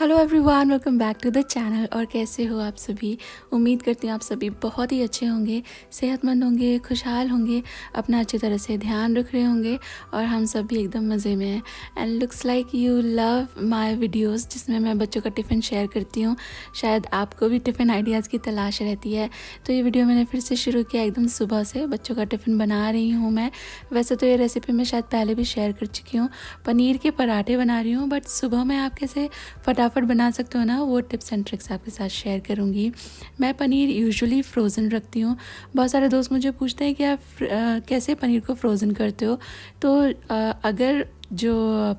Hello everyone, welcome back to the channel. और कैसे हो आप सभी। उम्मीद करती हूँ आप सभी बहुत ही अच्छे होंगे, सेहतमंद होंगे, खुशहाल होंगे, अपना अच्छी तरह से ध्यान रख रहे होंगे और हम सब भी एकदम मज़े में हैं। And looks like you love my videos जिसमें मैं बच्चों का टिफ़िन शेयर करती हूँ। शायद आपको भी टिफ़िन आइडियाज़ की तलाश रहती है, तो ये वीडियो मैंने फिर से शुरू किया एकदम सुबह से। बच्चों का टिफ़िन बना रही हूँ मैं। वैसे तो ये रेसिपी मैं शायद पहले भी शेयर कर चुकी हूँ। पनीर के पराठे बना रही हूँ, बट सुबह में आप कैसे फटाफट बना सकते हो ना, वो टिप्स एंड ट्रिक्स आपके साथ शेयर करूँगी। मैं पनीर यूजुअली फ्रोज़न रखती हूँ। बहुत सारे दोस्त मुझे पूछते हैं कि आप कैसे पनीर को फ्रोज़न करते हो। तो अगर जो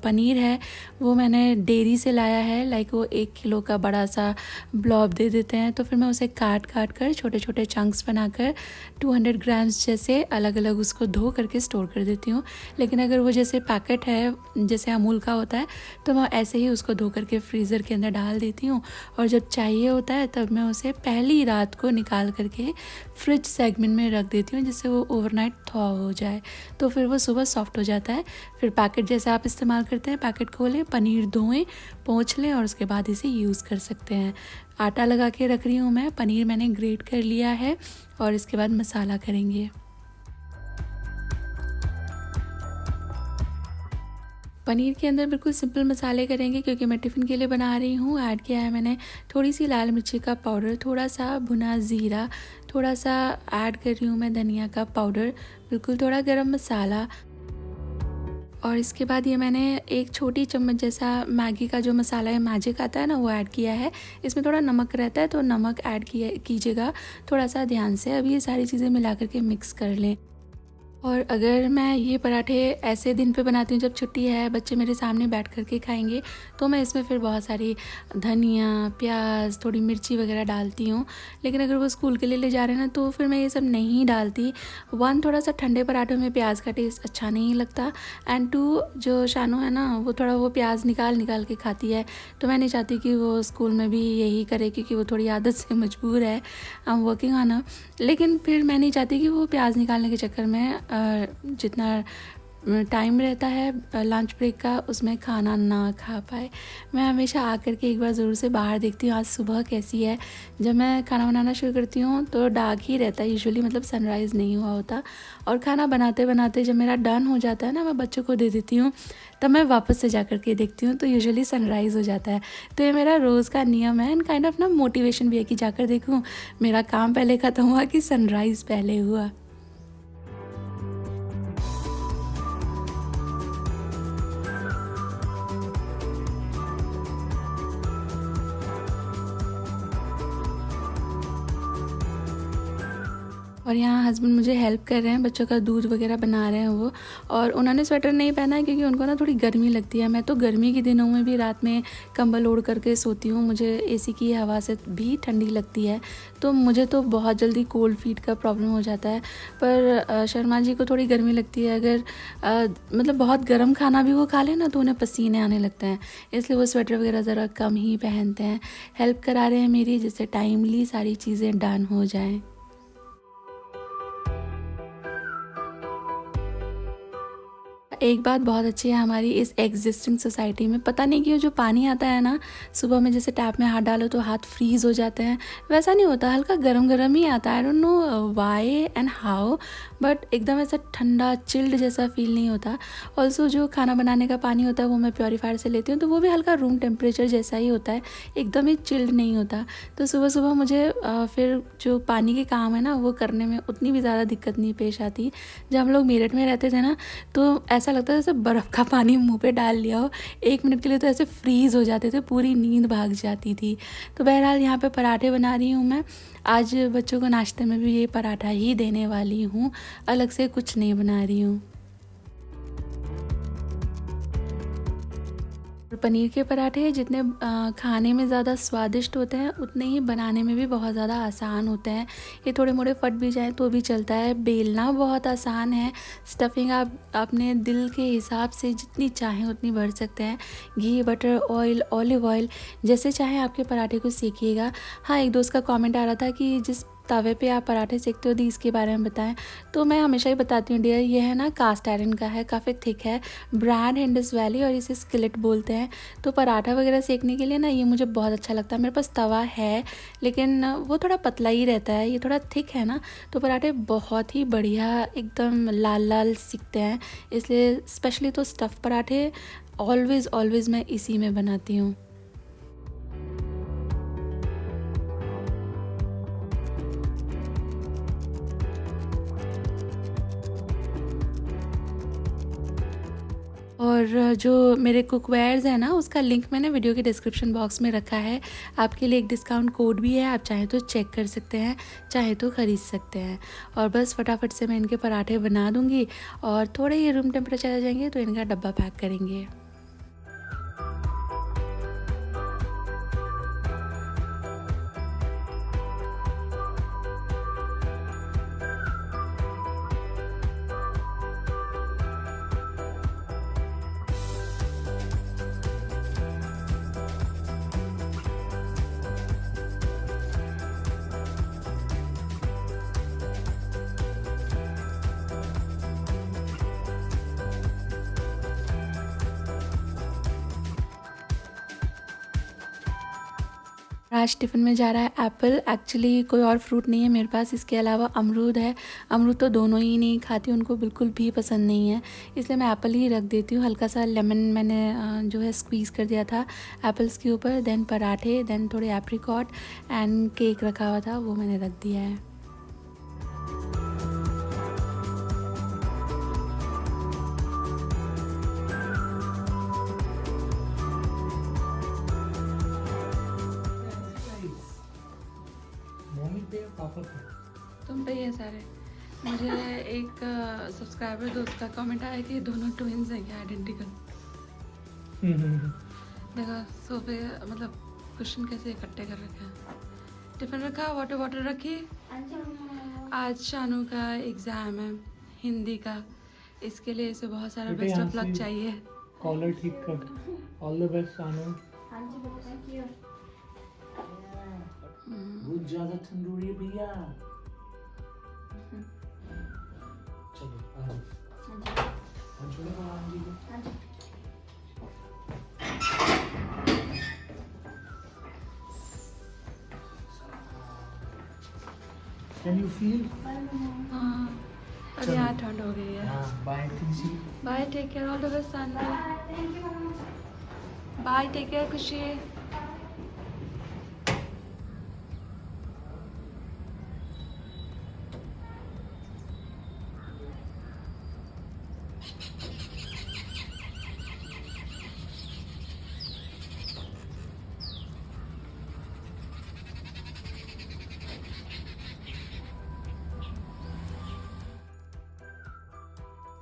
पनीर है वो मैंने डेयरी से लाया है, लाइक वो 1 किलो का बड़ा सा ब्लॉब दे देते हैं, तो फिर मैं उसे काट कर छोटे छोटे चंक्स बनाकर 200 ग्राम्स जैसे अलग अलग उसको धो करके स्टोर कर देती हूँ। लेकिन अगर वो जैसे पैकेट है जैसे अमूल का होता है, तो मैं ऐसे ही उसको धो करके फ्रीज़र के अंदर डाल देती हूँ और जब चाहिए होता है तब मैं उसे पहली रात को निकाल करके फ्रिज सेगमेंट में रख देती हूँ, जिससे वो ओवरनाइट थॉ हो जाए, तो फिर वो सुबह सॉफ्ट हो जाता है। फिर पैकेट जैसे आप इस्तेमाल करते हैं, पैकेट खोलें, पनीर धोएं, पोंछ लें और उसके बाद इसे यूज़ कर सकते हैं। आटा लगा के रख रही हूँ मैं। पनीर मैंने ग्रेट कर लिया है और इसके बाद मसाला करेंगे। पनीर के अंदर बिल्कुल सिंपल मसाले करेंगे क्योंकि मैं टिफ़िन के लिए बना रही हूँ। ऐड किया है मैंने थोड़ी सी लाल मिर्ची का पाउडर, थोड़ा सा भुना ज़ीरा, थोड़ा सा ऐड कर रही हूँ मैं धनिया का पाउडर, बिल्कुल थोड़ा गरम मसाला। और इसके बाद ये मैंने 1 छोटी चम्मच जैसा मैगी का जो मसाला है, मैजिक आता है ना, वो ऐड किया है। इसमें थोड़ा नमक रहता है, तो नमक ऐड कीजिएगा थोड़ा सा ध्यान से। अभी ये सारी चीज़ें मिला करके मिक्स कर लें। और अगर मैं ये पराठे ऐसे दिन पे बनाती हूँ जब छुट्टी है, बच्चे मेरे सामने बैठ कर के खाएंगे, तो मैं इसमें फिर बहुत सारी धनिया, प्याज, थोड़ी मिर्ची वगैरह डालती हूँ। लेकिन अगर वो स्कूल के लिए ले जा रहे हैं ना, तो फिर मैं ये सब नहीं डालती। 1, थोड़ा सा ठंडे पराठों में प्याज का टेस्ट अच्छा नहीं लगता, एंड 2, जो शानू है ना, वो थोड़ा वो प्याज निकाल के खाती है, तो मैं नहीं चाहती कि वो स्कूल में भी यही करे, क्योंकि वो थोड़ी आदत से मजबूर है। I am working on a. लेकिन फिर मैं नहीं चाहती कि वो प्याज निकालने के चक्कर में जितना टाइम रहता है लंच ब्रेक का, उसमें खाना ना खा पाए। मैं हमेशा आकर के एक बार ज़रूर से बाहर देखती हूँ आज सुबह कैसी है। जब मैं खाना बनाना शुरू करती हूँ तो डार्क ही रहता है यूजुअली, मतलब सनराइज़ नहीं हुआ होता। और खाना बनाते बनाते जब मेरा डन हो जाता है ना, मैं बच्चों को दे देती हूँ, तब मैं वापस से जा कर के देखती हूँ, तो यूजुअली सनराइज़ हो जाता है। तो ये मेरा रोज़ का नियम है, एंड काइंड ऑफ ना मोटिवेशन भी है कि जाकर देखूँ मेरा काम पहले ख़त्म हुआ कि सनराइज़ पहले हुआ। और यहाँ हस्बैंड मुझे हेल्प कर रहे हैं, बच्चों का दूध वगैरह बना रहे हैं वो। और उन्होंने स्वेटर नहीं पहना है क्योंकि उनको ना थोड़ी गर्मी लगती है। मैं तो गर्मी के दिनों में भी रात में कंबल ओढ़ करके सोती हूँ, मुझे एसी की हवा से भी ठंडी लगती है, तो मुझे तो बहुत जल्दी कोल्ड फीट का प्रॉब्लम हो जाता है। पर शर्मा जी को थोड़ी गर्मी लगती है, अगर मतलब बहुत गर्म खाना भी वो खा ले ना, तो उन्हें पसीने आने लगते हैं, इसलिए वो स्वेटर वगैरह ज़रा कम ही पहनते हैं। हेल्प करा रहे हैं मेरी, जिससे टाइमली सारी चीज़ें डन हो जाएँ। एक बात बहुत अच्छी है हमारी इस एग्जिस्टिंग सोसाइटी में, पता नहीं क्यों जो पानी आता है ना, सुबह में जैसे टैप में हाथ डालो तो हाथ फ्रीज़ हो जाते हैं, वैसा नहीं होता, हल्का गरम गरम ही आता है। I don't know why and how, but एकदम ऐसा ठंडा चिल्ड जैसा फील नहीं होता। ऑल्सो जो खाना बनाने का पानी होता है वो मैं प्योरीफायर से लेती हूँ, तो वो भी हल्का रूम टेम्परेचर जैसा ही होता है, एकदम ही चिल्ड नहीं होता। तो सुबह सुबह मुझे फिर जो पानी के काम है ना, वो करने में उतनी भी ज़्यादा दिक्कत नहीं पेश आती। जब हम लोग मेरठ में रहते थे ना, तो ऐसा लगता है जैसे बर्फ़ का पानी मुंह पे डाल लिया हो। 1 मिनट के लिए तो ऐसे फ्रीज़ हो जाते थे, पूरी नींद भाग जाती थी। तो बहरहाल यहाँ पे पराठे बना रही हूँ मैं। आज बच्चों को नाश्ते में भी ये पराठा ही देने वाली हूँ, अलग से कुछ नहीं बना रही हूँ। और पनीर के पराठे जितने खाने में ज़्यादा स्वादिष्ट होते हैं, उतने ही बनाने में भी बहुत ज़्यादा आसान होते हैं। ये थोड़े मोड़े फट भी जाएँ तो भी चलता है। बेलना बहुत आसान है। स्टफिंग आप अपने दिल के हिसाब से जितनी चाहें उतनी भर सकते हैं। घी, बटर, ऑयल, ऑलिव ऑयल, जैसे चाहें आपके पराठे को सेकिएगा। हाँ, एक दोस्त का कमेंट आ रहा था कि जिस तवे पे आप पराठे सेकते हो दी इसके बारे में बताएं। तो मैं हमेशा ही बताती हूँ डियर, ये है ना कास्ट आयरन का है, काफ़ी थिक है, ब्रांड इंडस वैली और इसे स्किलेट बोलते हैं। तो पराठा वगैरह सेकने के लिए ना ये मुझे बहुत अच्छा लगता है। मेरे पास तवा है लेकिन वो थोड़ा पतला ही रहता है, ये थोड़ा थिक है ना, तो पराठे बहुत ही बढ़िया एकदम लाल लाल सिकते हैं। इसलिए स्पेशली तो स्टफ़ पराठे ऑलवेज़ मैं इसी में बनाती हूँ। और जो मेरे कुकवेयर्स है ना उसका लिंक मैंने वीडियो के डिस्क्रिप्शन बॉक्स में रखा है। आपके लिए एक डिस्काउंट कोड भी है, आप चाहें तो चेक कर सकते हैं, चाहे तो ख़रीद सकते हैं। और बस फटाफट से मैं इनके पराठे बना दूँगी और थोड़े ही रूम टेम्परेचर आ जाएंगे तो इनका डब्बा पैक करेंगे। आज टिफ़िन में जा रहा है एप्पल। एक्चुअली कोई और फ्रूट नहीं है मेरे पास, इसके अलावा अमरूद है। अमरूद तो दोनों ही नहीं खाती, उनको बिल्कुल भी पसंद नहीं है, इसलिए मैं एप्पल ही रख देती हूँ। हल्का सा लेमन मैंने जो है स्क्वीज़ कर दिया था एप्पल्स के ऊपर, देन पराठे, देन थोड़े एप्रिकॉट एंड केक रखा हुआ था वो मैंने रख दिया है। तुम पे ये सारे मुझे एक सब्सक्राइबर दोस्त का कमेंट आया कि दोनों ट्विन्स हैं क्या, आइडेंटिकल। देखो सोफे मतलब कुशन कैसे इकट्ठे कर रखे हैं। टिफिन रखा, वाटर रखी। आज शानू का एग्जाम है हिंदी का, इसके लिए इसे बहुत सारा बेस्ट ऑफ लक चाहिए। कॉलर ठीक कर, ऑल द बेस्ट शानू। बहुत ज्यादा ठंड हो रही है भैया। चलो Can you feel? हाँ अब यहाँ ठंड हो गई है। Bye Khushi. Bye, take care, all the best Shanu. Bye, take care Khushi.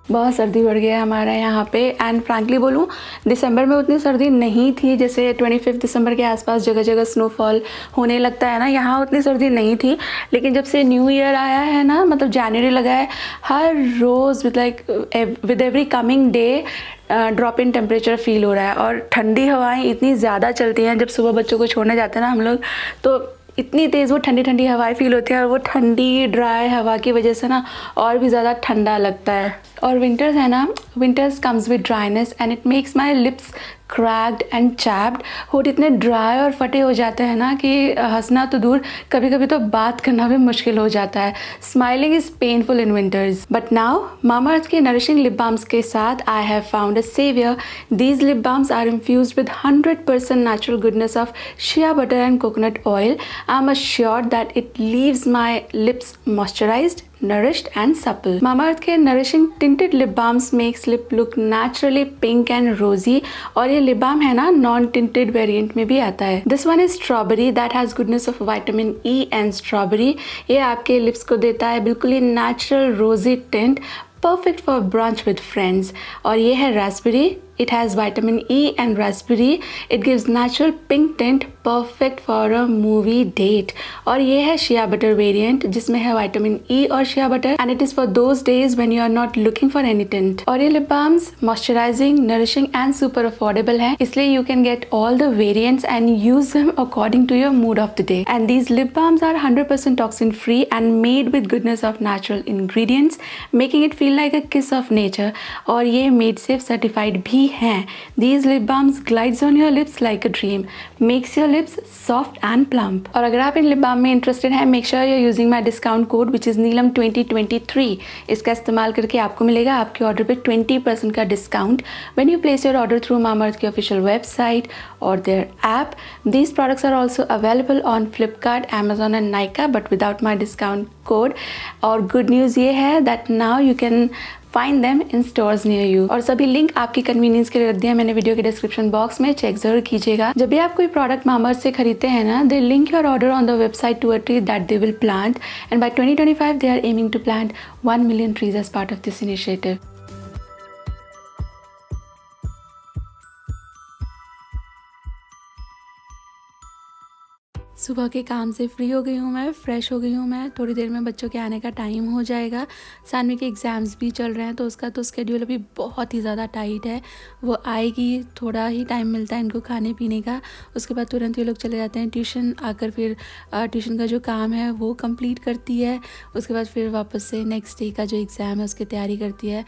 बहुत सर्दी बढ़ गया है हमारे यहाँ पे, एंड फ्रैंकली बोलूँ दिसंबर में उतनी सर्दी नहीं थी, जैसे 25 दिसंबर के आसपास जगह जगह स्नोफॉल होने लगता है ना, यहाँ उतनी सर्दी नहीं थी। लेकिन जब से न्यू ईयर आया है ना, मतलब जनवरी लगा है, हर रोज़ with every coming day drop in temperature feel हो रहा है। और ठंडी हवाएं इतनी ज़्यादा चलती हैं, जब सुबह बच्चों को छोड़ने जाते हैं ना हम लोग, तो इतनी तेज़ वो ठंडी ठंडी हवाएं फील होती हैं, और वो ठंडी ड्राई हवा की वजह से ना और भी ज़्यादा ठंडा लगता है। और विंटर्स है ना, winters comes with dryness and it makes my lips cracked and chapped. होठ इतने ड्राई और फटे हो जाते हैं ना कि हंसना तो दूर, कभी कभी तो बात करना भी मुश्किल हो जाता है। Smiling is painful in winters, but now Mamaearth के नरिशिंग लिप बाम्स के साथ I have found a saviour. These lip balms are infused with 100% natural goodness of shea butter and coconut oil. I am assured that it leaves my lips moisturized, nourished and supple. Mamaearth के nourishing tinted lip balms makes lip look naturally pink and rosy, और ये lip balm है ना non tinted variant में भी आता है। This one is strawberry that has goodness of vitamin E and strawberry. ये आपके lips को देता है बिल्कुल ही natural rosy tint, perfect for brunch with friends। और ये है raspberry, It has vitamin E and raspberry. It gives natural pink tint, perfect for a movie date. और ये है shea butter variant जिसमें है vitamin E और shea butter and it is for those days when you are not looking for any tint. और ये lip balms moisturizing, nourishing and super affordable है, इसलिए you can get all the variants and use them according to your mood of the day. And these lip balms are 100% toxin free and made with goodness of natural ingredients, making it feel like a kiss of nature. और ये made safe certified भी हैं. These lip balms glides on your lips like a dream, makes your lips soft and plump. और अगर आप इन lip balm में interested हैं, make sure you're using my discount code which is Neelam 2023. इसका इस्तेमाल करके आपको मिलेगा आपके ऑर्डर पे 20% का discount when you place your order through Mamaearth की official website or their app. These products are also available on Flipkart, Amazon and Nykaa but without my discount code. और good news ये है that now you can find them in stores near you. और सभी link आपकी convenience के लिए रख दिया मैंने वीडियो के डिस्क्रिप्शन बॉक्स में, चेक जरूर कीजिएगा. जब भी आप कोई प्रोडक्ट मामाअर्थ से खरीदते हैं ना, they link your order on the website to a tree that they will plant and by 2025 they are aiming to plant 1 million trees as part of this initiative. सुबह के काम से फ्री हो गई हूँ मैं, फ़्रेश हो गई हूँ मैं. थोड़ी देर में बच्चों के आने का टाइम हो जाएगा. सानवी के एग्ज़ाम्स भी चल रहे हैं तो उसका तो स्केड्यूल अभी बहुत ही ज़्यादा टाइट है. वो आएगी, थोड़ा ही टाइम मिलता है इनको खाने पीने का, उसके बाद तुरंत ये लोग चले जाते हैं ट्यूशन. आकर फिर ट्यूशन का जो काम है वो कंप्लीट करती है. उसके बाद फिर वापस से नेक्स्ट डे का जो एग्ज़ाम है उसकी तैयारी करती है.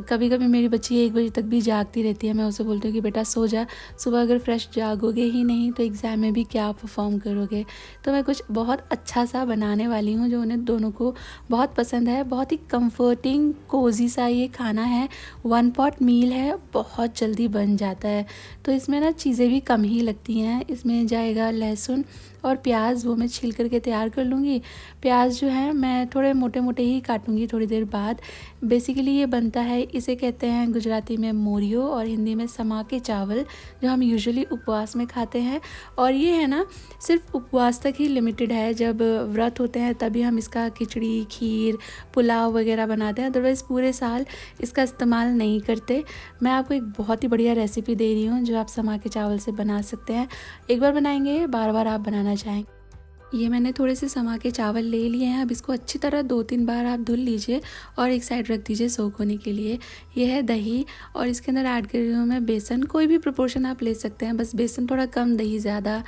कभी कभी मेरी बच्ची 1 बजे तक भी जागती रहती है. मैं उसे बोलती हूँ कि बेटा सो जा, सुबह अगर फ्रेश जागोगे ही नहीं तो एग्ज़ाम में भी क्या परफॉर्म करोगे. तो मैं कुछ बहुत अच्छा सा बनाने वाली हूँ जो उन्हें दोनों को बहुत पसंद है. बहुत ही कंफर्टिंग कोजी सा ये खाना है. 1 पॉट मील है, बहुत जल्दी बन जाता है. तो इसमें ना चीज़ें भी कम ही लगती हैं. इसमें जाएगा लहसुन और प्याज, वो मैं छील करके तैयार कर लूँगी. प्याज जो है मैं थोड़े मोटे मोटे ही काटूँगी थोड़ी देर बाद. बेसिकली ये बनता है, इसे कहते हैं गुजराती में मोरियो और हिंदी में समा के चावल, जो हम यूजुअली उपवास में खाते हैं. और ये है ना सिर्फ उपवास तक ही लिमिटेड है. जब व्रत होते हैं तभी हम इसका खिचड़ी, खीर, पुलाव वगैरह बनाते हैं, अदरवाइज़ पूरे साल इसका इस्तेमाल नहीं करते. मैं आपको एक बहुत ही बढ़िया रेसिपी दे रही हूँ जो आप समा के चावल से बना सकते हैं. एक बार बनाएंगे बार बार आप बनाना चाहेंगे. ये मैंने थोड़े से समा के चावल ले लिए हैं. अब इसको अच्छी तरह 2-3 बार आप धुल लीजिए और एक साइड रख दीजिए सोख होने के लिए. ये है दही और इसके अंदर ऐड कर रही हूँ मैं बेसन. कोई भी प्रोपोर्शन आप ले सकते हैं, बस बेसन थोड़ा कम, दही ज़्यादा,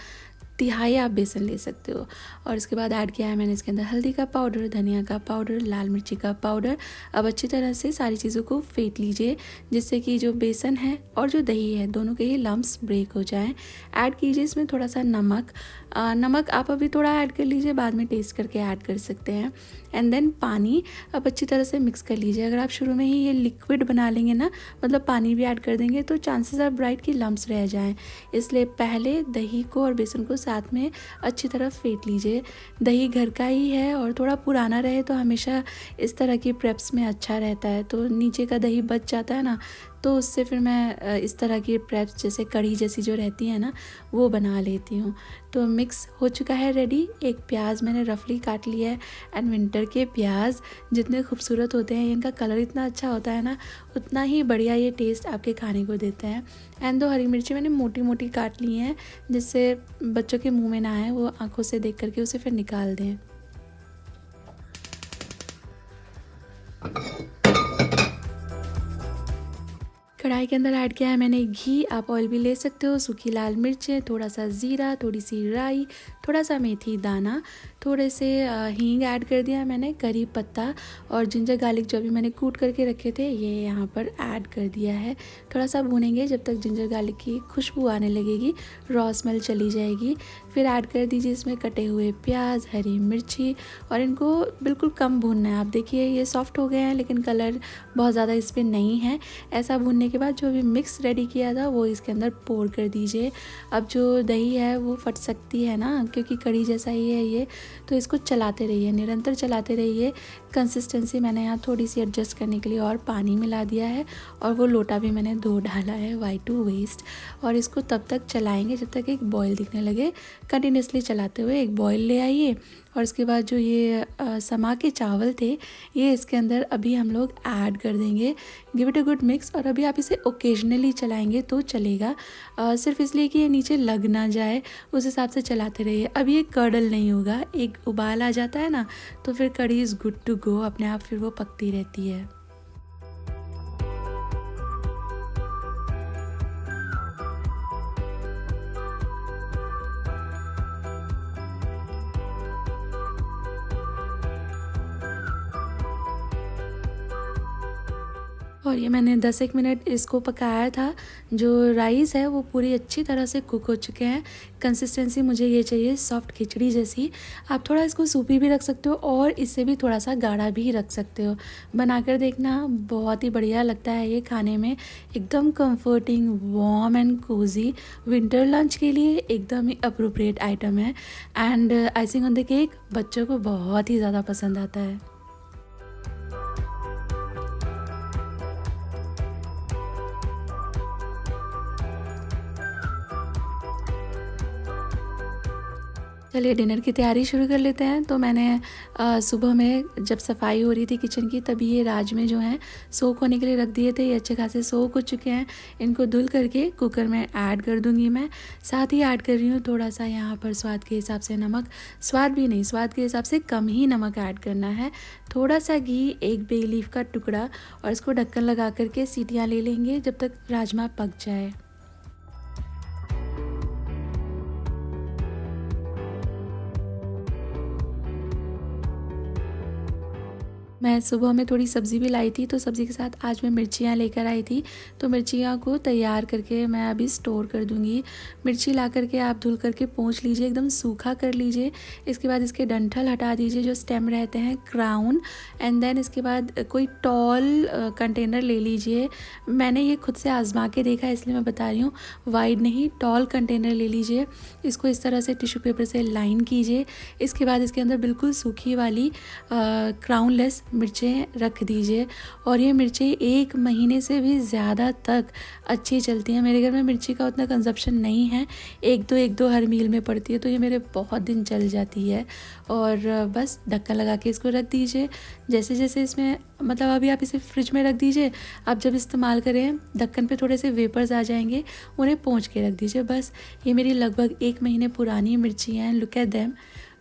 तिहाई आप बेसन ले सकते हो. और इसके बाद ऐड किया है मैंने इसके अंदर हल्दी का पाउडर, धनिया का पाउडर, लाल मिर्ची का पाउडर. अब अच्छी तरह से सारी चीज़ों को फेंट लीजिए जिससे कि जो बेसन है और जो दही है दोनों के ही लम्स ब्रेक हो जाएं. ऐड कीजिए इसमें थोड़ा सा नमक. नमक आप अभी थोड़ा ऐड कर लीजिए, बाद में टेस्ट करके ऐड कर सकते हैं. एंड देन पानी. अब अच्छी तरह से मिक्स कर लीजिए. अगर आप शुरू में ही ये लिक्विड बना लेंगे ना, मतलब पानी भी ऐड कर देंगे, तो चांसेस आर ब्राइट की लम्स रह जाएं. इसलिए पहले दही को और बेसन को साथ में अच्छी तरह फेंट लीजिए. दही घर का ही है और थोड़ा पुराना रहे तो हमेशा इस तरह की प्रेप्स में अच्छा रहता है. तो नीचे का दही बच जाता है ना, तो उससे फिर मैं इस तरह की प्रेप्स जैसे कढ़ी जैसी जो रहती है ना वो बना लेती हूँ. तो मिक्स हो चुका है रेडी. एक प्याज मैंने रफली काट लिया है. एंड विंटर के प्याज जितने खूबसूरत होते हैं, इनका कलर इतना अच्छा होता है ना, उतना ही बढ़िया ये टेस्ट आपके खाने को देते हैं. एंड 2 हरी मिर्ची मैंने मोटी मोटी काट ली हैं जिससे बच्चों के मुंह में ना आए, वो आंखों से देख करके उसे फिर निकाल दें. कढ़ाई के अंदर ऐड किया है मैंने घी. आप ऑयल भी ले सकते हो. सूखी लाल मिर्चें, थोड़ा सा ज़ीरा, थोड़ी सी राई, थोड़ा सा मेथी दाना, थोड़े से हींग ऐड कर दिया है मैंने, करी पत्ता और जिंजर गार्लिक जो भी मैंने कूट करके रखे थे ये यहाँ पर ऐड कर दिया है. थोड़ा सा भूनेंगे जब तक जिंजर गार्लिक की खुशबू आने लगेगी, रॉ स्मेल चली जाएगी. फिर ऐड कर दीजिए इसमें कटे हुए प्याज, हरी मिर्ची और इनको बिल्कुल कम भूनना है. आप देखिए ये सॉफ्ट हो गए हैं लेकिन कलर बहुत ज़्यादा इस पर नहीं है. ऐसा भूनने के बाद जो भी मिक्स रेडी किया था वो इसके अंदर पोर कर दीजिए. अब जो दही है वो फट सकती है ना, क्योंकि कढ़ी जैसा ही है ये, तो इसको चलाते रहिए, निरंतर चलाते रहिए. कंसिस्टेंसी मैंने यहाँ थोड़ी सी एडजस्ट करने के लिए और पानी मिला दिया है और वो लोटा भी मैंने धो डाला है, वाई टू वेस्ट. और इसको तब तक चलाएंगे जब तक एक बॉयल दिखने लगे. कंटिन्यूसली चलाते हुए एक बॉयल ले आइए और इसके बाद जो ये समा के चावल थे ये इसके अंदर अभी हम लोग ऐड कर देंगे। Give it a good mix. और अभी आप इसे ओकेजनली चलाएंगे तो चलेगा, सिर्फ इसलिए कि ये नीचे लग ना जाए उस हिसाब से चलाते रहिए। अब ये कर्डल नहीं होगा, एक उबाल आ जाता है ना तो फिर कढ़ी इज़ गुड टू गो, अपने आप फिर वो पकती रहती है। और ये मैंने 10 मिनट इसको पकाया था। जो राइस है वो पूरी अच्छी तरह से कुक हो चुके हैं। कंसिस्टेंसी मुझे ये चाहिए सॉफ्ट खिचड़ी जैसी। आप थोड़ा इसको सूपी भी रख सकते हो और इससे भी थोड़ा सा गाढ़ा भी रख सकते हो। बनाकर देखना, बहुत ही बढ़िया लगता है ये खाने में, एकदम comforting, warm and cozy. Winter lunch के लिए एकदम ही अप्रोप्रिएट आइटम है। And icing on the cake बच्चों को बहुत ही ज़्यादा पसंद आता है। चलिए डिनर की तैयारी शुरू कर लेते हैं। तो मैंने सुबह में जब सफाई हो रही थी किचन की तभी ये राजमे जो हैं सोक होने के लिए रख दिए थे। ये अच्छे खासे सोक हो चुके हैं। इनको धुल करके कुकर में ऐड कर दूंगी मैं। साथ ही ऐड कर रही हूँ थोड़ा सा यहाँ पर स्वाद के हिसाब से नमक, स्वाद भी नहीं, स्वाद के हिसाब से कम ही नमक ऐड करना है। थोड़ा सा घी, एक बे लीफ का टुकड़ा, और इसको ढक्कन लगा करके सीटियाँ ले लेंगे जब तक राजमा पक जाए। मैं सुबह में थोड़ी सब्ज़ी भी लाई थी तो सब्ज़ी के साथ आज मैं मिर्चियाँ लेकर आई थी। तो मिर्चियाँ को तैयार करके मैं अभी स्टोर कर दूँगी। मिर्ची ला करके आप धुल करके पोंछ लीजिए, एकदम सूखा कर लीजिए। इसके बाद इसके डंठल हटा दीजिए जो स्टेम रहते हैं, क्राउन। एंड देन इसके बाद कोई टॉल कंटेनर ले लीजिए। मैंने ये खुद से आजमा के देखा है इसलिए मैं बता रही हूँ, वाइड नहीं, टॉल कंटेनर ले लीजिए। इसको इस तरह से टिश्यू पेपर से लाइन कीजिए। इसके बाद इसके अंदर बिल्कुल सूखी वाली क्राउन लेस मिर्चें रख दीजिए। और ये मिर्चें 1 महीने से भी ज़्यादा तक अच्छी चलती हैं। मेरे घर में मिर्ची का उतना कंजप्शन नहीं है, एक दो हर मील में पड़ती है, तो ये मेरे बहुत दिन चल जाती है। और बस ढक्कन लगा के इसको रख दीजिए। जैसे जैसे इसमें, मतलब अभी आप इसे फ्रिज में रख दीजिए, आप जब इस्तेमाल करें ढक्कन पे थोड़े से वेपर्स आ जाएंगे, उन्हें पोंछ के रख दीजिए। बस ये मेरी लगभग 1 महीने पुरानी मिर्ची हैं। लुक एट देम,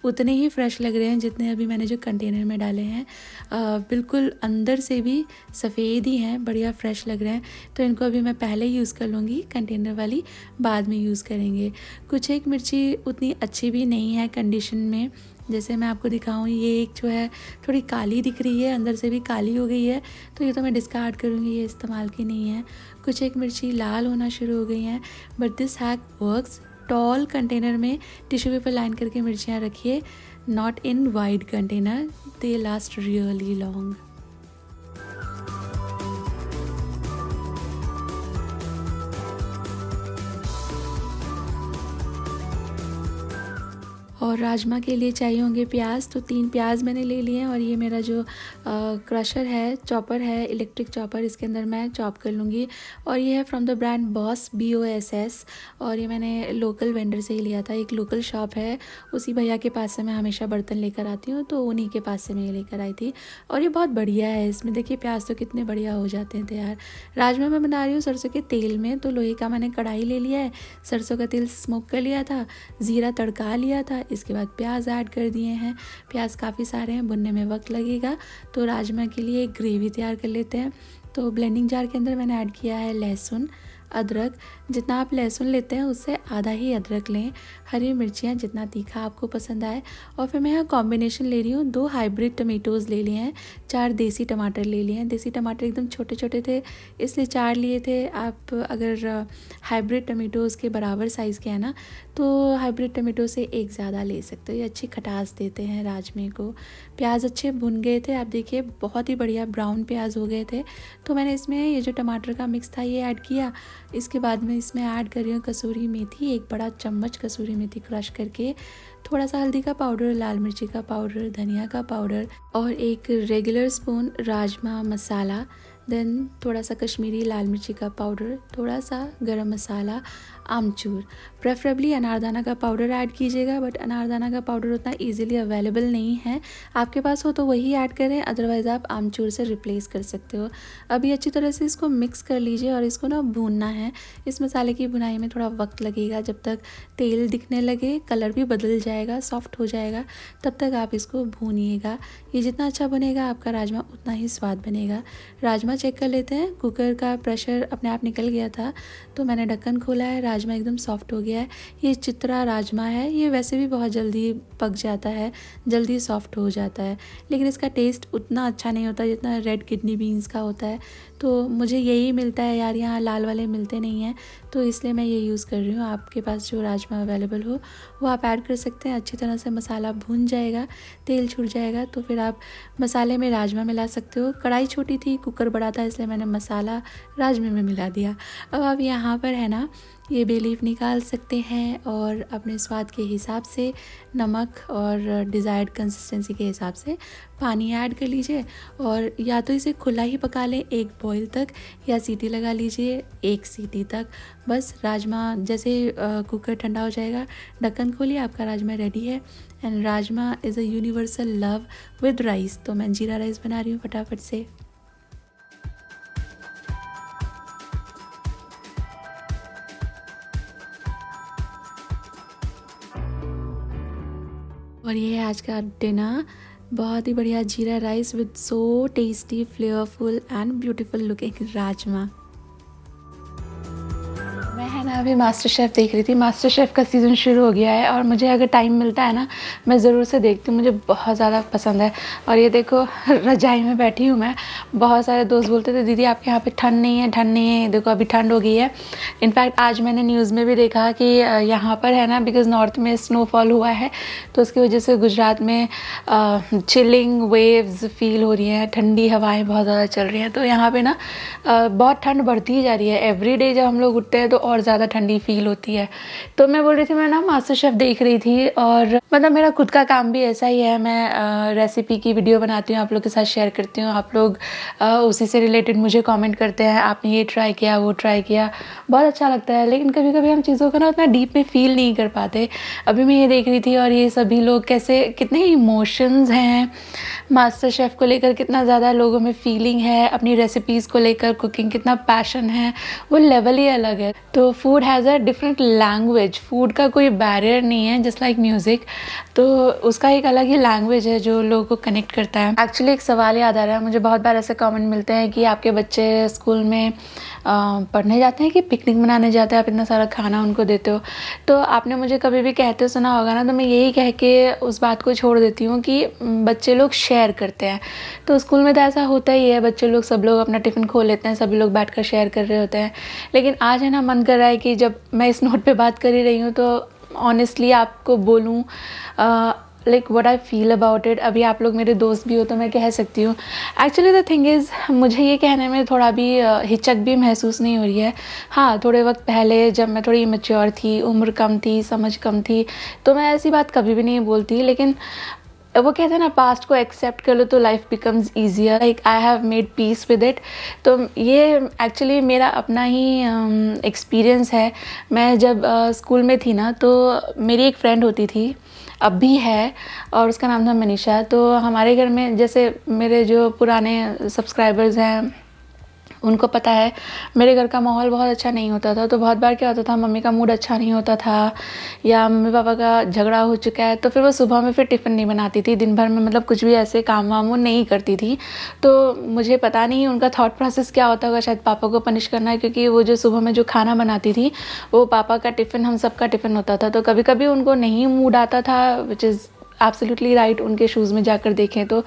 उतने ही फ्रेश लग रहे हैं जितने अभी मैंने जो कंटेनर में डाले हैं। बिल्कुल अंदर से भी सफ़ेद ही हैं, बढ़िया फ्रेश लग रहे हैं। तो इनको अभी मैं पहले यूज़ कर लूँगी, कंटेनर वाली बाद में यूज़ करेंगे। कुछ एक मिर्ची उतनी अच्छी भी नहीं है कंडीशन में, जैसे मैं आपको दिखाऊँ, ये एक जो है थोड़ी काली दिख रही है, अंदर से भी काली हो गई है, तो ये तो मैं डिस्कार्ड करूँगी, ये इस्तेमाल की नहीं है। कुछ एक मिर्ची लाल होना शुरू हो गई हैं, but this hack works. Tall container में टिश्यू पेपर लाइन करके मिर्चियाँ रखिए, not in wide container, they last really long. और राजमा के लिए चाहिए होंगे प्याज, तो 3 प्याज मैंने ले लिए हैं। और ये मेरा जो क्रशर है, चॉपर है, इलेक्ट्रिक चॉपर, इसके अंदर मैं चॉप कर लूँगी। और ये है from the brand boss, BOSS। और ये मैंने लोकल वेंडर से ही लिया था, एक लोकल शॉप है, उसी भैया के पास से मैं हमेशा बर्तन लेकर आती हूँ, तो उन्हीं के पास से मैं ये लेकर आई थी। और ये बहुत बढ़िया है, इसमें देखिए प्याज तो कितने बढ़िया हो जाते हैं तैयार। राजमा मैं बना रही हूँ सरसों के तेल में, तो लोहे का मैंने कढ़ाई ले लिया है, सरसों का तेल स्मोक कर लिया था, ज़ीरा तड़का लिया था, इसके बाद प्याज ऐड कर दिए हैं। प्याज काफ़ी सारे हैं, भुनने में वक्त लगेगा, तो राजमा के लिए एक ग्रेवी तैयार कर लेते हैं। तो ब्लेंडिंग जार के अंदर मैंने ऐड किया है लहसुन, अदरक। जितना आप लहसुन लेते हैं उससे आधा ही अदरक लें। हरी मिर्चियाँ जितना तीखा आपको पसंद आए। और फिर मैं यहाँ कॉम्बिनेशन ले रही हूँ, 2 हाइब्रिड टमेटोज़ ले लिए हैं, 4 देसी टमाटर ले लिए हैं। देसी टमाटर एकदम छोटे छोटे थे इसलिए 4 लिए थे। आप अगर हाइब्रिड टमेटोज़ के बराबर साइज़ के हैं ना, तो हाइब्रिड टमेटो से एक ज़्यादा ले सकते हो, ये अच्छी खटास देते हैं राजमे को। प्याज अच्छे भुन गए थे, आप देखिए बहुत ही बढ़िया ब्राउन प्याज हो गए थे। तो मैंने इसमें ये जो टमाटर का मिक्स था ये ऐड किया। इसके बाद मैं इसमें ऐड कर रही हूँ कसूरी मेथी, 1 बड़ा चम्मच कसूरी मेथी क्रश करके, थोड़ा सा हल्दी का पाउडर, लाल मिर्ची का पाउडर, धनिया का पाउडर, और 1 regular spoon rajma masala. Then थोड़ा सा कश्मीरी लाल मिर्ची का पाउडर, थोड़ा सा गरम मसाला, आमचूर। प्रेफरेबली अनारदाना का पाउडर ऐड कीजिएगा, बट अनारदाना का पाउडर उतना इजीली अवेलेबल नहीं है। आपके पास हो तो वही ऐड करें, अदरवाइज़ आप आमचूर से रिप्लेस कर सकते हो। अभी अच्छी तरह से इसको मिक्स कर लीजिए और इसको ना भूनना है। इस मसाले की भुनाई में थोड़ा वक्त लगेगा, जब तक तेल दिखने लगे, कलर भी बदल जाएगा, सॉफ्ट हो जाएगा, तब तक आप इसको भूनिएगा। ये जितना अच्छा बनेगा आपका राजमा उतना ही स्वाद बनेगा। राजमा चेक कर लेते हैं। कुकर का प्रेशर अपने आप निकल गया था तो मैंने ढक्कन खोला है, राजमा एकदम सॉफ्ट हो गया है। ये चित्रा राजमा है, ये वैसे भी बहुत जल्दी पक जाता है, जल्दी सॉफ्ट हो जाता है, लेकिन इसका टेस्ट उतना अच्छा नहीं होता जितना रेड किडनी बीन्स का होता है। तो मुझे यही मिलता है यार, यहाँ लाल वाले मिलते नहीं हैं, तो इसलिए मैं ये यूज़ कर रही हूँ। आपके पास जो राजमा अवेलेबल हो वो आप ऐड कर सकते हैं। अच्छी तरह से मसाला भून जाएगा, तेल छूट जाएगा, तो फिर आप मसाले में राजमा मिला सकते हो। कढ़ाई छोटी थी, कुकर बड़ा था, इसलिए मैंने मसाला राजमे में मिला दिया। अब आप यहाँ पर है ना ये बे लीफ निकाल सकते हैं और अपने स्वाद के हिसाब से नमक और डिज़ायर्ड कंसिस्टेंसी के हिसाब से पानी ऐड कर लीजिए। और या तो इसे खुला ही पका लें 1 बॉईल तक, या सीटी लगा लीजिए 1 सीटी तक। बस राजमा जैसे कुकर ठंडा हो जाएगा, ढक्कन खोलिए, आपका राजमा रेडी है। And rajma is a universal love with rice. तो मैं जीरा राइस बना रही हूँ फटाफट से। और ये है आज का डिनर, बहुत ही बढ़िया जीरा rice with so tasty, flavourful and beautiful looking rajma. मैं है ना अभी मास्टर शेफ़ देख रही थी। मास्टर शेफ़ का सीज़न शुरू हो गया है और मुझे अगर टाइम मिलता है ना मैं ज़रूर से देखती हूँ, मुझे बहुत ज़्यादा पसंद है। और ये देखो रजाई में बैठी हूँ मैं। बहुत सारे दोस्त बोलते थे दीदी आपके यहाँ पे ठंड नहीं है, ठंड नहीं है। देखो अभी ठंड हो गई है। इनफैक्ट आज मैंने न्यूज़ में भी देखा कि यहाँ पर है ना, बिकॉज़ नॉर्थ में स्नोफॉल हुआ है तो उसकी वजह से गुजरात में चिलिंग वेव्स फील हो रही हैं, ठंडी हवाएँ बहुत ज़्यादा चल रही हैं। तो यहाँ पर ना बहुत ठंड बढ़ती जा रही है। एवरी डे जब हम लोग उठते हैं तो और ज़्यादा ठंडी फील होती है। तो मैं बोल रही थी मैं ना मास्टर शेफ़ देख रही थी, और मतलब मेरा खुद का काम भी ऐसा ही है। मैं रेसिपी की वीडियो बनाती हूँ, आप लोग के साथ शेयर करती हूँ। आप लोग उसी से रिलेटेड मुझे कमेंट करते हैं, आपने ये ट्राई किया, वो ट्राई किया, बहुत अच्छा लगता है। लेकिन कभी कभी हम चीज़ों को ना उतना डीप में फील नहीं कर पाते। अभी मैं ये देख रही थी और ये सभी लोग कैसे, कितने इमोशंस हैं मास्टर शेफ़ को लेकर, कितना ज़्यादा लोगों में फीलिंग है अपनी रेसिपीज़ को लेकर, कुकिंग कितना पैशन है, वो लेवल ही अलग है। तो food has a different language. Food का कोई बैरियर नहीं है, जस्ट लाइक म्यूज़िक। तो उसका एक अलग ही लैंग्वेज है जो लोगों को कनेक्ट करता है। एक्चुअली एक सवाल याद आ रहा है मुझे, बहुत बार ऐसे कमेंट मिलते हैं कि आपके बच्चे स्कूल में पढ़ने जाते हैं कि पिकनिक मनाने जाते हैं, आप इतना सारा खाना उनको देते हो। तो आपने मुझे कभी भी कहते सुना होगा ना, तो मैं यही कह के उस बात को छोड़ देती हूँ कि बच्चे लोग शेयर करते हैं। तो स्कूल में तो ऐसा होता ही है, बच्चे लोग सब लोग अपना टिफ़िन खोल लेते हैं, सभी लोग बैठकर शेयर कर रहे होते हैं। लेकिन आज है ना मन कर रहा है कि जब मैं इस नोट पे बात कर ही रही हूँ तो ऑनेस्टली आपको बोलूँ like what I feel about it. अभी आप लोग मेरे दोस्त भी हो तो मैं कह सकती हूँ। एक्चुअली द थिंग इज़, मुझे ये कहने में थोड़ा भी हिचक भी महसूस नहीं हो रही है। हाँ, थोड़े वक्त पहले जब मैं थोड़ी मैच्योर थी, उम्र कम थी, समझ कम थी, तो मैं ऐसी बात कभी भी नहीं बोलती। लेकिन वो कहते हैं ना, पास्ट को एक्सेप्ट कर लो तो life becomes easier. Like I have made peace with it. तो ये एक्चुअली मेरा अपना ही एक्सपीरियंस है। मैं जब स्कूल में थी ना, तो मेरी एक फ्रेंड होती थी, अब भी है, और उसका नाम था मनीषा। तो हमारे घर में, जैसे मेरे जो पुराने सब्सक्राइबर्स हैं उनको पता है, मेरे घर का माहौल बहुत अच्छा नहीं होता था। तो बहुत बार क्या होता था, मम्मी का मूड अच्छा नहीं होता था या मम्मी पापा का झगड़ा हो चुका है, तो फिर वो सुबह में फिर टिफ़िन नहीं बनाती थी, दिन भर में मतलब कुछ भी ऐसे काम वाम वो नहीं करती थी। तो मुझे पता नहीं उनका थॉट प्रोसेस क्या होता होगा, शायद पापा को पनिश करना है, क्योंकि वो जो सुबह में जो खाना बनाती थी वो पापा का टिफ़िन, हम सबका टिफ़िन होता था। तो कभी कभी उनको नहीं मूड आता था, विच इज़ एब्सोल्युटली राइट। उनके शूज़ में जाकर देखें तो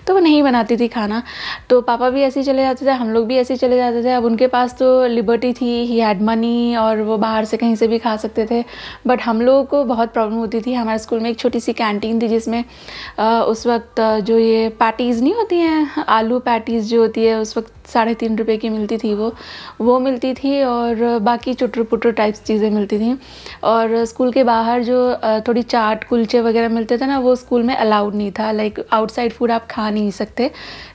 वो नहीं बनाती थी खाना। तो पापा भी ऐसे ही चले जाते थे, हम लोग भी ऐसे ही चले जाते थे। अब उनके पास तो लिबर्टी थी, ही हैड मनी, और वो बाहर से कहीं से भी खा सकते थे। बट हम लोगों को बहुत प्रॉब्लम होती थी। हमारे स्कूल में एक छोटी सी कैंटीन थी जिसमें उस वक्त जो ये पैटीज़ नहीं होती हैं, आलू पैटीज़ जो होती है, उस वक्त ₹3.5 की मिलती थी वो मिलती थी, और बाकी चुटर पुटर टाइप्स चीज़ें मिलती थी। और स्कूल के बाहर जो थोड़ी चाट कुलचे वगैरह मिलते थे ना, वो स्कूल में अलाउड नहीं था, लाइक आउटसाइड फूड आप खा नहीं सकते।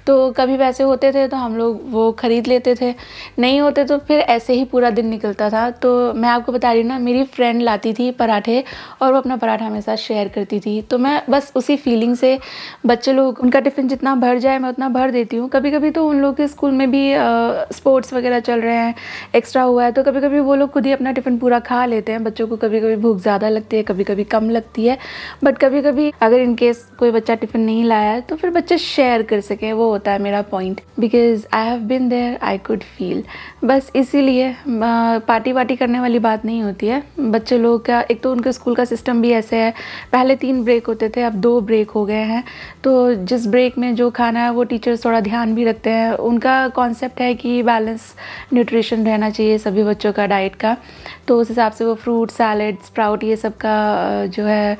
तो कभी पैसे होते थे तो हम लोग वो ख़रीद लेते थे, नहीं होते तो फिर ऐसे ही पूरा दिन निकलता था। तो मैं आपको बता रही हूँ ना, मेरी फ्रेंड लाती थी पराठे और वो अपना पराठा हमें साथ शेयर करती थी। तो मैं बस उसी फीलिंग से, बच्चे लोग उनका टिफ़िन जितना भर जाए मैं उतना भर देती हूँ। कभी कभी तो उन लोग के स्कूल में भी स्पोर्ट्स वगैरह चल रहे हैं, एक्स्ट्रा हुआ है, तो कभी कभी वो लोग खुद ही अपना टिफ़िन पूरा खा लेते हैं। बच्चों को कभी कभी भूख ज़्यादा लगती है, कभी कभी कम लगती है, बट कभी कभी अगर इन केस कोई बच्चा टिफ़िन नहीं लाया है तो फिर बच्चे शेयर कर सकें, वो होता है मेरा point. Because I have been there, I could feel. बस इसीलिए पार्टी वार्टी करने वाली बात नहीं होती है। बच्चे लोग का एक तो उनके स्कूल का सिस्टम भी ऐसे है, पहले 3 ब्रेक होते थे, अब 2 ब्रेक हो गए हैं। तो जिस ब्रेक में जो खाना है वो टीचर्स थोड़ा ध्यान भी रखते हैं। उनका कॉन्सेप्ट है कि बैलेंस न्यूट्रिशन रहना चाहिए सभी बच्चों का डाइट का, तो उस हिसाब से वो फ्रूट सैलड स्प्राउट ये सब का जो है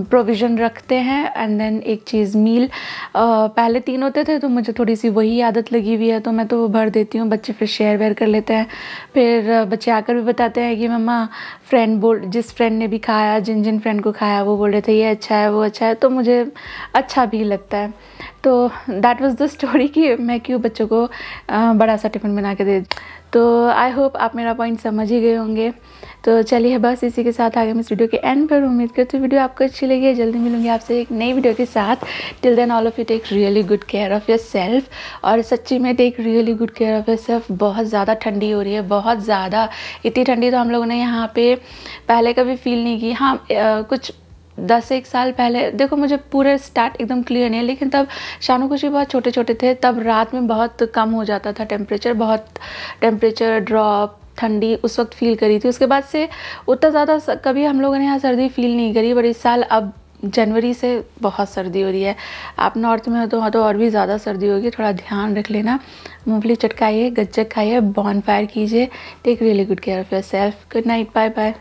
प्रोविज़न रखते हैं। एंड देन एक चीज़ मील, पहले 3 होते थे तो मुझे थोड़ी सी वही आदत लगी हुई है, तो मैं तो वो भर देती हूँ, बच्चे फिर शेयर वेयर कर लेते हैं। फिर बच्चे आकर भी बताते हैं कि मम्मा जिस फ्रेंड ने भी खाया, जिन फ्रेंड को खाया वो बोल रहे थे ये अच्छा है वो अच्छा है, तो मुझे अच्छा भी लगता है। तो दैट वाज द स्टोरी कि मैं क्यों बच्चों को बड़ा सा टिफ़िन बना के दे। तो आई होप आप मेरा पॉइंट समझ ही गए होंगे। तो चलिए बस इसी के साथ आगे मैं इस वीडियो के एंड पर उम्मीद करती हूँ वीडियो आपको अच्छी लगी है। जल्दी मिलूंगी आपसे एक नई वीडियो के साथ। Till then all of you take really good care of yourself, और सच्ची में take really good care of yourself. बहुत ज़्यादा ठंडी हो रही है, बहुत ज़्यादा, इतनी ठंडी तो हम लोगों ने यहाँ पे पहले कभी फील नहीं की। हाँ कुछ 10-1 साल पहले, देखो मुझे पूरे स्टार्ट एकदम क्लियर नहीं है, लेकिन तब शानू खुशी बहुत छोटे छोटे थे, तब रात में बहुत कम हो जाता था टेम्परेचर, बहुत टेम्परेचर ड्रॉप, ठंडी उस वक्त फील करी थी। उसके बाद से उतना ज़्यादा कभी हम लोगों ने यहाँ सर्दी फील नहीं करी, बट इस साल अब जनवरी से बहुत सर्दी हो रही है। आप नॉर्थ में हो तो वहाँ तो और भी ज़्यादा सर्दी होगी, थोड़ा ध्यान रख लेना। मूंगफली चटकाइए, गज्जक खाइए, बॉनफायर कीजिए। Take really good care of yourself. Good night, bye bye.